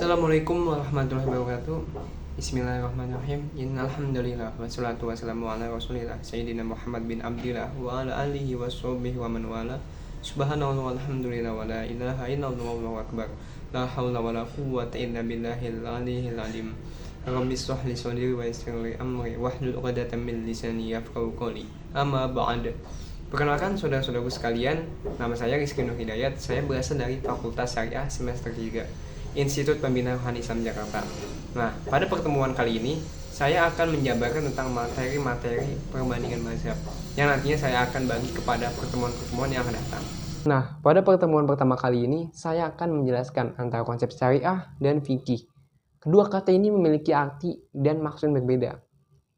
Assalamualaikum warahmatullahi wabarakatuh. Bismillahirrahmanirrahim. Innalhamdulillah wassalatu wassalamu ala Rasulillah Sayyidina Muhammad bin Abdillah wa ala alihi washabbihi wa man wala. Subhanallah walhamdulillah wa la ilaha illallah wallahu akbar. La haula wala quwwata illa billahil aliyyil azim. Rabbi shrah li sadri wa yassir li amri wahlul 'uqdatam min lisani yafqahu qawli. Amma ba'd. Perkenalkan saudara-saudaraku sekalian, nama saya Rizky Nur Hidayat. Saya berasal dari Fakultas Syariah semester 3, Institut Pembinaan Rohani Islam Jakarta. Nah, pada pertemuan kali ini, saya akan menjabarkan tentang materi-materi perbandingan mazhab yang nantinya saya akan bagi kepada pertemuan-pertemuan yang akan datang. Nah, pada pertemuan pertama kali ini, saya akan menjelaskan antara konsep syariah dan fikih. Kedua kata ini memiliki arti dan maksud berbeda.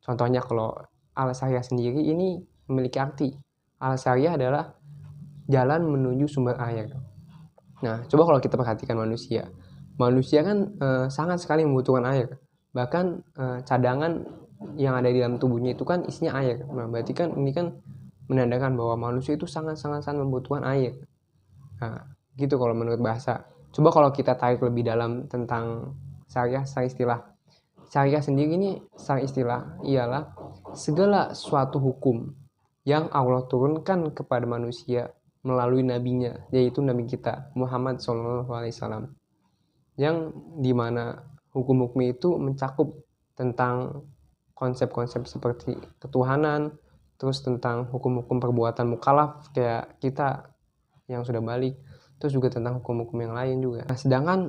Contohnya kalau al-syariah sendiri ini memiliki arti. Al-syariah adalah jalan menuju sumber air. Nah, coba kalau kita perhatikan manusia. Manusia kan sangat sekali membutuhkan air. Bahkan cadangan yang ada di dalam tubuhnya itu kan isinya air. Nah, berarti kan ini kan menandakan bahwa manusia itu sangat membutuhkan air. Nah, gitu kalau menurut bahasa. Coba kalau kita tarik lebih dalam tentang syariah secara istilah. Syariah sendiri ini secara istilah ialah segala suatu hukum yang Allah turunkan kepada manusia melalui nabinya, yaitu nabi kita Muhammad SAW, yang dimana hukum-hukum itu mencakup tentang konsep-konsep seperti ketuhanan, terus tentang hukum-hukum perbuatan mukallaf kayak kita yang sudah balik, terus juga tentang hukum-hukum yang lain juga. Nah, sedangkan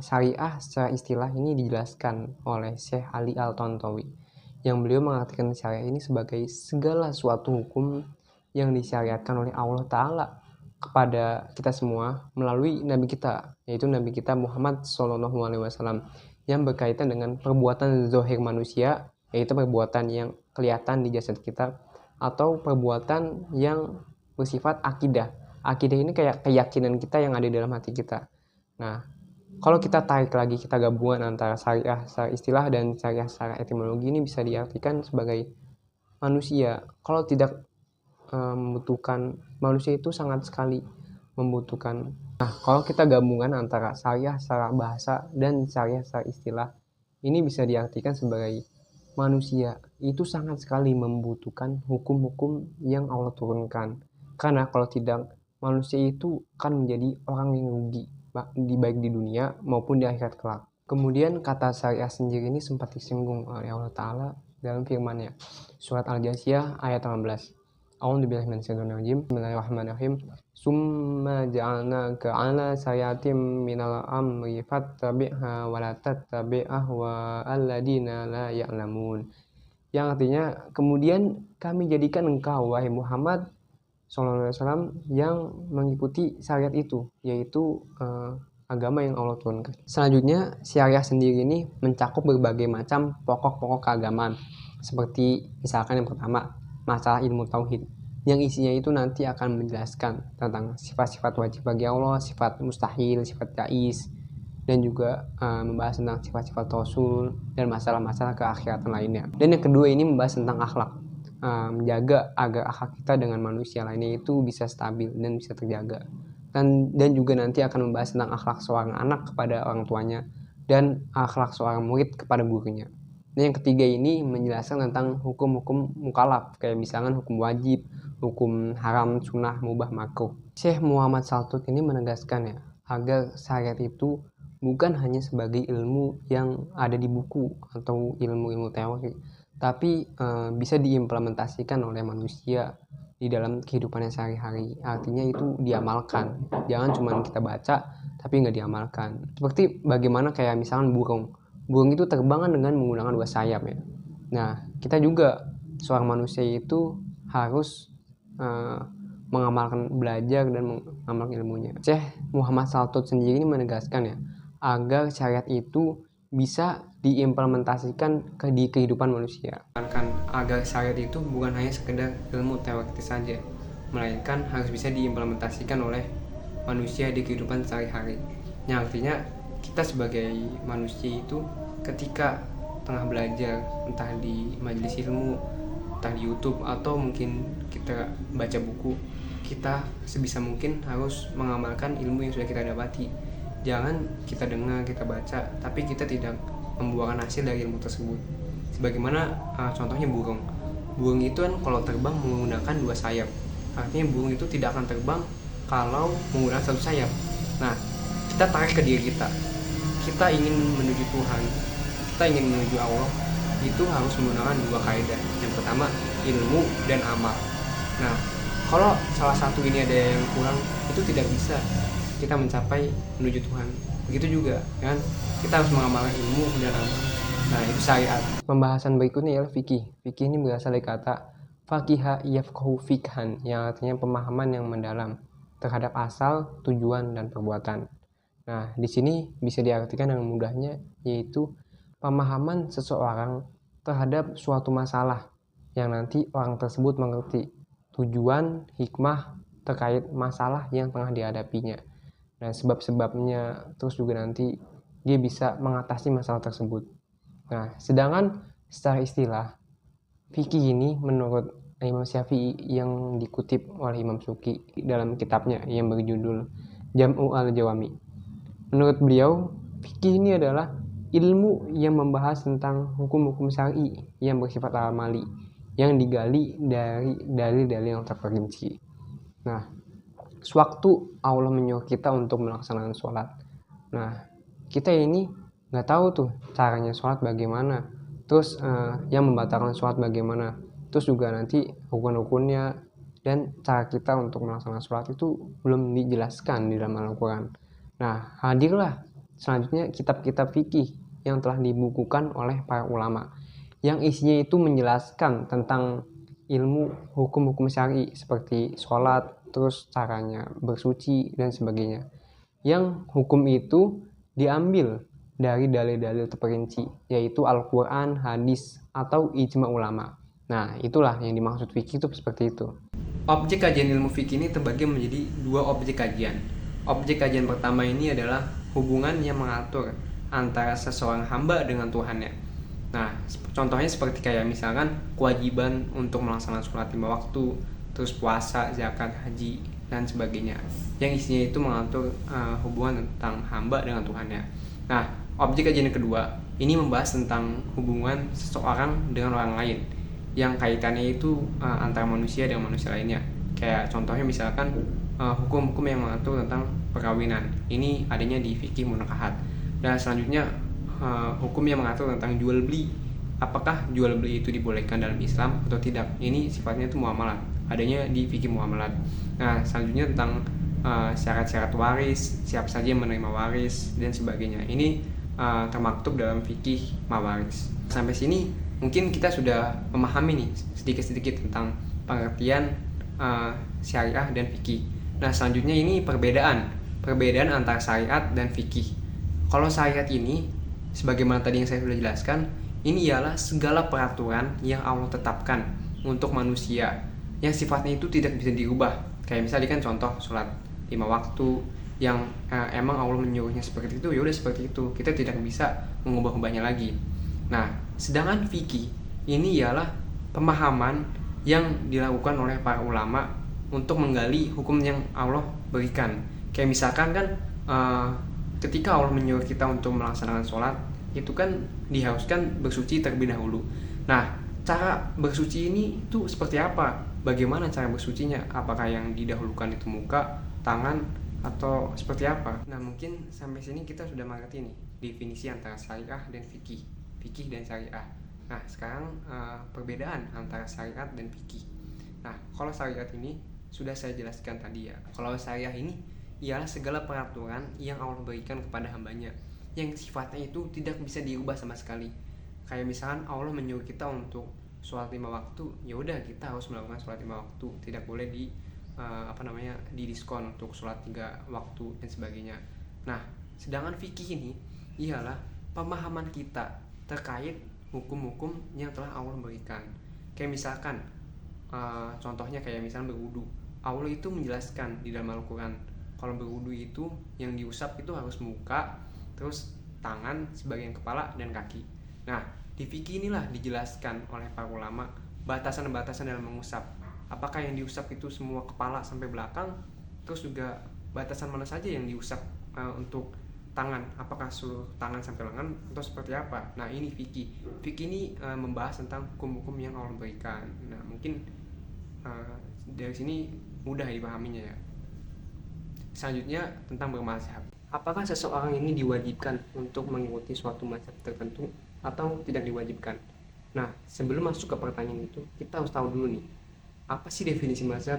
syariah secara istilah ini dijelaskan oleh Syekh Ali Al-Tontowi, yang beliau mengartikan syariah ini sebagai segala suatu hukum yang disyariatkan oleh Allah Ta'ala kepada kita semua melalui nabi kita, yaitu nabi kita Muhammad SAW, yang berkaitan dengan perbuatan zahir manusia, yaitu perbuatan yang kelihatan di jasad kita, atau perbuatan yang bersifat akidah. Akidah ini kayak keyakinan kita yang ada di dalam hati kita. Nah, kalau kita tarik lagi, kita gabungan antara syariah secara istilah dan syariah secara etimologi, ini bisa diartikan sebagai manusia. Kalau tidak membutuhkan, manusia itu sangat sekali membutuhkan. Nah, kalau kita gabungan antara syariah secara bahasa dan syariah secara istilah, ini bisa diartikan sebagai manusia itu sangat sekali membutuhkan hukum-hukum yang Allah turunkan. Karena kalau tidak, manusia itu akan menjadi orang yang rugi, baik di dunia maupun di akhirat kelak. Kemudian kata syariah sendiri ini sempat disinggung oleh Allah Ta'ala dalam firman-Nya, surat Al-Jasiyah ayat 18. A'udzubillahi minasyaitonirrajim. Bismillahirrahmanirrahim. Summa ja'alnaka 'ala sayatim minal amri fattabi'ha wa la tattabi' ahwa'al ladina la ya'lamun. Yang artinya, kemudian kami jadikan engkau wahai Muhammad SAW yang mengikuti syariat itu, yaitu agama yang Allah turunkan. Selanjutnya, syariah sendiri ini mencakup berbagai macam pokok-pokok keagamaan, seperti misalkan yang pertama, masalah ilmu tauhid, yang isinya itu nanti akan menjelaskan tentang sifat-sifat wajib bagi Allah, sifat mustahil, sifat jaiz, dan juga membahas tentang sifat-sifat Rasul dan masalah-masalah keakhiratan lainnya. Dan yang kedua ini membahas tentang akhlak, menjaga agar akhlak kita dengan manusia lainnya itu bisa stabil dan bisa terjaga. Dan juga nanti akan membahas tentang akhlak seorang anak kepada orang tuanya dan akhlak seorang murid kepada gurunya. Dan yang ketiga ini menjelaskan tentang hukum-hukum mukallaf, kayak misalkan hukum wajib, hukum haram, sunnah, mubah, makruh. Syekh Muhammad Saltuk ini menegaskan ya, agar syariat itu bukan hanya sebagai ilmu yang ada di buku atau ilmu-ilmu teori, tapi bisa diimplementasikan oleh manusia di dalam kehidupannya sehari-hari. Artinya itu diamalkan, jangan cuma kita baca tapi nggak diamalkan. Seperti bagaimana kayak misalkan burung itu terbangan dengan menggunakan 2 sayap ya. Nah, kita juga seorang manusia itu harus mengamalkan, belajar dan mengamalkan ilmunya. Syekh Muhammad Saltot sendiri ini menegaskan ya, agar syariat itu bisa diimplementasikan di kehidupan manusia. Agar syariat itu bukan hanya sekedar ilmu teoritis saja, melainkan harus bisa diimplementasikan oleh manusia di kehidupan sehari-hari. Yang artinya kita sebagai manusia itu ketika tengah belajar, entah di majelis ilmu, entah di YouTube, atau mungkin kita baca buku, kita sebisa mungkin harus mengamalkan ilmu yang sudah kita dapati. Jangan kita dengar, kita baca, tapi kita tidak membuahkan hasil dari ilmu tersebut. Sebagaimana contohnya burung. Burung itu kan kalau terbang menggunakan 2 sayap. Artinya burung itu tidak akan terbang kalau menggunakan 1 sayap. Nah, kita tarik ke diri kita. Kita ingin menuju Tuhan, kita ingin menuju Allah, itu harus menggunakan 2 kaidah. Yang pertama, ilmu dan amal. Nah, kalau salah satu ini ada yang kurang, itu tidak bisa kita mencapai menuju Tuhan. Begitu juga kan, kita harus mengamalkan ilmu dan amal. Nah, itu syariat. Pembahasan berikutnya ialah fikih. Fikih ini berasal dari kata faqiha yafqahu fikhan, yang artinya pemahaman yang mendalam terhadap asal, tujuan, dan perbuatan. Nah, di sini bisa diartikan dengan mudahnya, yaitu pemahaman seseorang terhadap suatu masalah yang nanti orang tersebut mengerti tujuan, hikmah terkait masalah yang tengah dihadapinya. Nah, sebab-sebabnya, terus juga nanti dia bisa mengatasi masalah tersebut. Nah, sedangkan secara istilah, fikih ini menurut Imam Syafi'i yang dikutip oleh Imam Syuqi dalam kitabnya yang berjudul Jam'u al-Jawami. Menurut beliau, fikih ini adalah ilmu yang membahas tentang hukum-hukum syar'i yang bersifat amali, yang digali dari dalil-dalil yang terperinci. Nah, sewaktu Allah menyuruh kita untuk melaksanakan sholat, nah kita ini nggak tahu tuh caranya sholat bagaimana, terus yang membatalkan sholat bagaimana, terus juga nanti rukun-rukunnya dan cara kita untuk melaksanakan sholat itu belum dijelaskan di dalam Al-Quran. Nah, hadirlah selanjutnya kitab-kitab fikih yang telah dibukukan oleh para ulama, yang isinya itu menjelaskan tentang ilmu hukum-hukum syar'i seperti sholat, terus caranya bersuci dan sebagainya. Yang hukum itu diambil dari dalil-dalil terperinci, yaitu Al-Quran, hadis, atau ijma ulama. Nah, itulah yang dimaksud fikih itu seperti itu. Objek kajian ilmu fikih ini terbagi menjadi 2 objek kajian. Objek kajian pertama ini adalah hubungan yang mengatur antara seseorang hamba dengan Tuhannya. Nah, contohnya seperti kayak misalkan kewajiban untuk melaksanakan sholat 5 waktu, terus puasa, zakat, haji, dan sebagainya. Yang isinya itu mengatur hubungan tentang hamba dengan Tuhannya. Nah, objek kajian yang kedua ini membahas tentang hubungan seseorang dengan orang lain, yang kaitannya itu antara manusia dengan manusia lainnya. Kayak contohnya misalkan hukum-hukum yang mengatur tentang perkawinan. Ini adanya di fikih munakahat. Dan selanjutnya hukum yang mengatur tentang jual beli. Apakah jual beli itu dibolehkan dalam Islam atau tidak? Ini sifatnya itu muamalah. Adanya di fikih muamalat. Nah, selanjutnya tentang syarat-syarat waris, siapa saja yang menerima waris dan sebagainya. Ini termaktub dalam fikih mawaris. Sampai sini mungkin kita sudah memahami nih sedikit-sedikit tentang pengertian syariah dan fikih. Nah, selanjutnya ini perbedaan antara syariat dan fikih. Kalau syariat ini, sebagaimana tadi yang saya sudah jelaskan, ini ialah segala peraturan yang Allah tetapkan untuk manusia, yang sifatnya itu tidak bisa dirubah. Kayak misalnya kan contoh sholat 5 waktu yang emang Allah menyuruhnya seperti itu, ya udah seperti itu. Kita tidak bisa mengubah-ubahnya lagi. Nah, sedangkan fikih ini ialah pemahaman yang dilakukan oleh para ulama untuk menggali hukum yang Allah berikan. Kayak misalkan kan ketika Allah menyuruh kita untuk melaksanakan sholat, itu kan diharuskan bersuci terlebih dahulu. Nah, cara bersuci ini itu seperti apa? Bagaimana cara bersucinya? Apakah yang didahulukan itu muka, tangan, atau seperti apa? Nah, mungkin sampai sini kita sudah mengerti nih definisi antara syariah dan fikih dan syariah. Nah, sekarang perbedaan antara syariat dan fikih. Nah, kalau syariat ini sudah saya jelaskan tadi ya. Kalau syariah ini ialah segala peraturan yang Allah berikan kepada hambanya, yang sifatnya itu tidak bisa diubah sama sekali. Kayak misalkan Allah menyuruh kita untuk sholat 5 waktu, ya udah kita harus melakukan sholat 5 waktu, tidak boleh di diskon untuk sholat 3 waktu dan sebagainya. Nah, sedangkan fikih ini ialah pemahaman kita terkait hukum-hukum yang telah Allah berikan. Kayak misalkan contohnya kayak misalnya berwudu, Allah itu menjelaskan di dalam Al-Quran kalau berwudu itu yang diusap itu harus muka, terus tangan, sebagian kepala, dan kaki. Nah, di fikih inilah dijelaskan oleh para ulama batasan-batasan dalam mengusap. Apakah yang diusap itu semua kepala sampai belakang, terus juga batasan mana saja yang diusap untuk tangan, apakah seluruh tangan sampai lengan atau seperti apa. Nah ini fikih. Fikih ini membahas tentang hukum-hukum yang Allah berikan. Nah mungkin dari sini mudah dipahaminya ya. Selanjutnya tentang bermazhab. Apakah seseorang ini diwajibkan untuk mengikuti suatu mazhab tertentu atau tidak diwajibkan? Nah sebelum masuk ke pertanyaan itu, kita harus tahu dulu nih, apa sih definisi mazhab?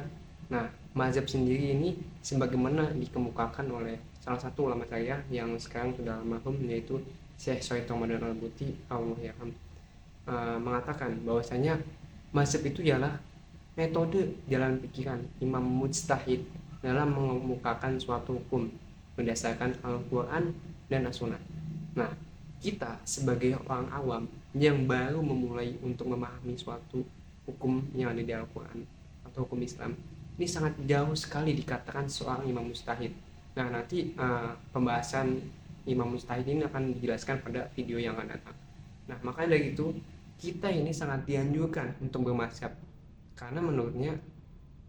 Nah, mazhab sendiri ini sebagaimana dikemukakan oleh salah satu ulama saya yang sekarang sudah almarhum, yaitu Syekh Shoaib Ramadan Al-Buti, Allahyarham, mengatakan bahwasanya mazhab itu ialah metode jalan pikiran imam mujtahid dalam mengemukakan suatu hukum berdasarkan Al-Quran dan As-Sunnah. Nah, kita sebagai orang awam yang baru memulai untuk memahami suatu hukum yang ada di Al-Quran atau hukum Islam, ini sangat jauh sekali dikatakan seorang imam mujtahid. Nah nanti pembahasan imam mujtahid ini akan dijelaskan pada video yang akan datang. Nah makanya dari itu kita ini sangat dianjurkan untuk bermazhab, karena menurutnya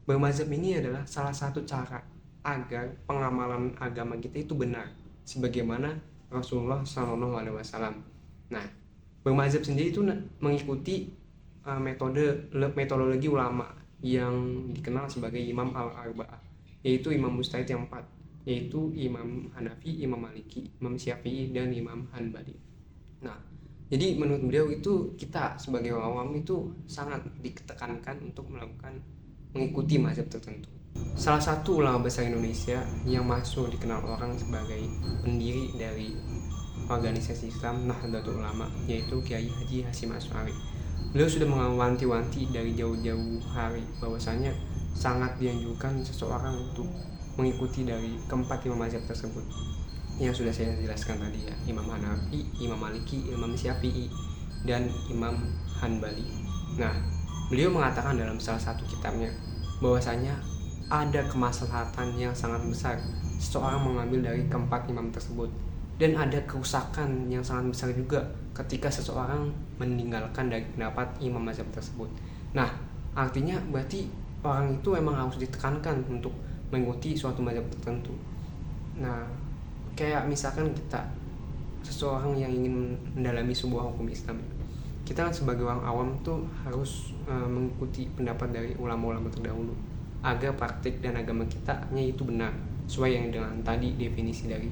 bermazhab ini adalah salah satu cara agar pengamalan agama kita itu benar sebagaimana Rasulullah SAW. Nah bermazhab sendiri itu mengikuti metodologi ulama yang dikenal sebagai Imam Al-Arba'ah, yaitu Imam Mujtahid yang 4, yaitu Imam Hanafi, Imam Maliki, Imam Syafi'i, dan Imam Hanbali. Nah, jadi menurut beliau itu kita sebagai orang awam itu sangat ditekankan untuk mengikuti mazhab tertentu. Salah satu ulama besar Indonesia yang masuk dikenal orang sebagai pendiri dari organisasi Islam Nahdlatul Ulama, yaitu Kiai Haji Hasyim Asy'ari. Beliau sudah mewanti-wanti dari jauh-jauh hari bahwasanya sangat dianjurkan seseorang untuk mengikuti dari keempat imam mazhab tersebut yang sudah saya jelaskan tadi ya, Imam Hanafi, Imam Maliki, Imam Syafi'i, dan Imam Hanbali. Nah, beliau mengatakan dalam salah satu kitabnya bahwasanya ada kemaslahatan yang sangat besar seseorang mengambil dari keempat imam tersebut, dan ada kerusakan yang sangat besar juga ketika seseorang meninggalkan dari pendapat imam mazhab tersebut. Nah, artinya berarti orang itu memang harus ditekankan untuk mengikuti suatu mazhab tertentu. Nah, kayak misalkan kita seseorang yang ingin mendalami sebuah hukum Islam, kita kan sebagai orang awam tuh harus mengikuti pendapat dari ulama-ulama terdahulu agar praktik dan agama kita itu benar sesuai yang dengan tadi definisi dari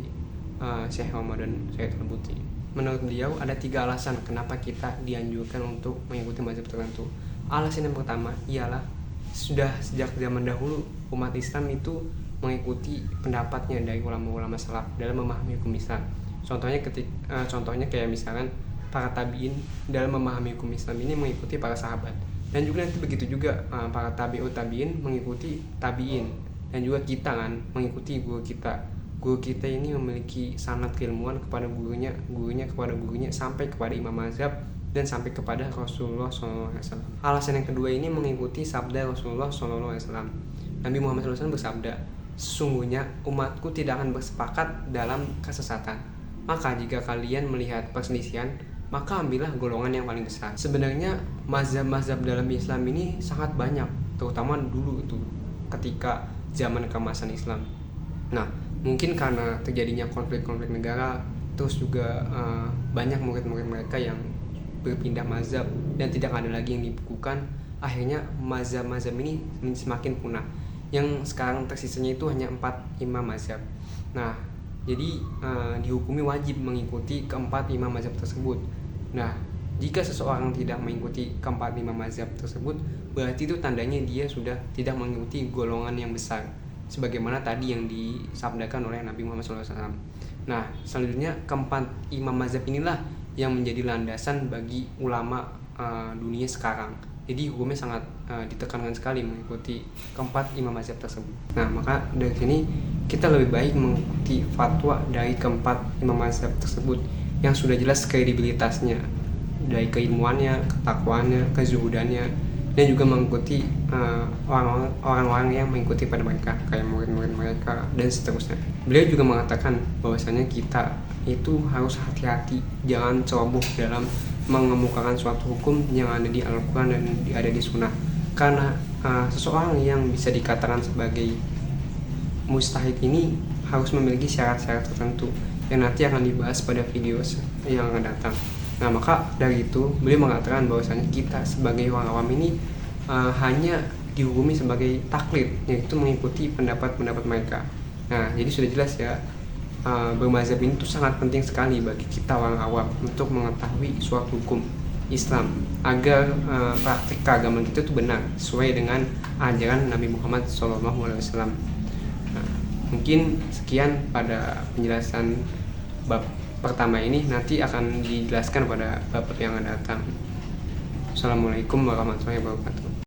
Syekh Ramadan Syekh Al-Buti. Menurut beliau ada 3 alasan kenapa kita dianjurkan untuk mengikuti mazhab tertentu. Alasan yang pertama ialah sudah sejak zaman dahulu umat Islam itu mengikuti pendapatnya dari ulama-ulama salaf dalam memahami hukum Islam. Contohnya kayak misalkan para tabiin dalam memahami hukum Islam ini mengikuti para sahabat, dan juga nanti begitu juga para tabi'ut tabiin mengikuti tabiin, dan juga kita kan mengikuti guru kita. Guru kita ini memiliki sanad keilmuan kepada gurunya kepada gurunya sampai kepada imam mazhab dan sampai kepada Rasulullah SAW. Alasan yang kedua ini mengikuti sabda Rasulullah SAW. Nabi Muhammad SAW bersabda, sesungguhnya umatku tidak akan bersepakat dalam kesesatan. Maka jika kalian melihat perselisihan, maka ambillah golongan yang paling besar. Sebenarnya mazhab-mazhab dalam Islam ini sangat banyak, terutama dulu itu ketika zaman keemasan Islam. Nah, mungkin karena terjadinya konflik-konflik negara, terus juga banyak murid-murid mereka yang berpindah mazhab dan tidak ada lagi yang dibukukan, akhirnya mazhab-mazhab ini semakin punah. Yang sekarang tersisanya itu hanya 4 imam mazhab. Nah, jadi dihukumi wajib mengikuti keempat imam mazhab tersebut. Nah, jika seseorang tidak mengikuti keempat imam mazhab tersebut, berarti itu tandanya dia sudah tidak mengikuti golongan yang besar, sebagaimana tadi yang disabdakan oleh Nabi Muhammad SAW. Nah, selanjutnya keempat imam mazhab inilah yang menjadi landasan bagi ulama dunia sekarang. Jadi hukumnya sangat ditekankan sekali mengikuti keempat imam mazhab tersebut. Nah, maka dari sini kita lebih baik mengikuti fatwa dari keempat imam mazhab tersebut yang sudah jelas kredibilitasnya, dari keilmuannya, ketakwaannya, kezuhudannya, dan juga mengikuti orang-orang yang mengikuti pada mereka, kayak murid-murid mereka dan seterusnya. Beliau juga mengatakan bahwasanya kita itu harus hati-hati, jangan ceroboh dalam mengemukakan suatu hukum yang ada di Al-Quran dan ada di Sunnah, karena seseorang yang bisa dikatakan sebagai mujtahid ini harus memiliki syarat-syarat tertentu, yang nanti akan dibahas pada video yang akan datang. Nah, maka dari itu beliau mengatakan bahwasanya kita sebagai orang awam ini hanya dihukumi sebagai taklid, yaitu mengikuti pendapat-pendapat mereka. Nah, jadi sudah jelas ya, bermazhab ini tuh sangat penting sekali bagi kita orang awam untuk mengetahui suatu hukum Islam agar praktik keagamaan kita itu benar sesuai dengan ajaran Nabi Muhammad SAW. Nah, mungkin sekian pada penjelasan bab pertama ini, nanti akan dijelaskan pada bab yang akan datang. Assalamualaikum warahmatullahi wabarakatuh.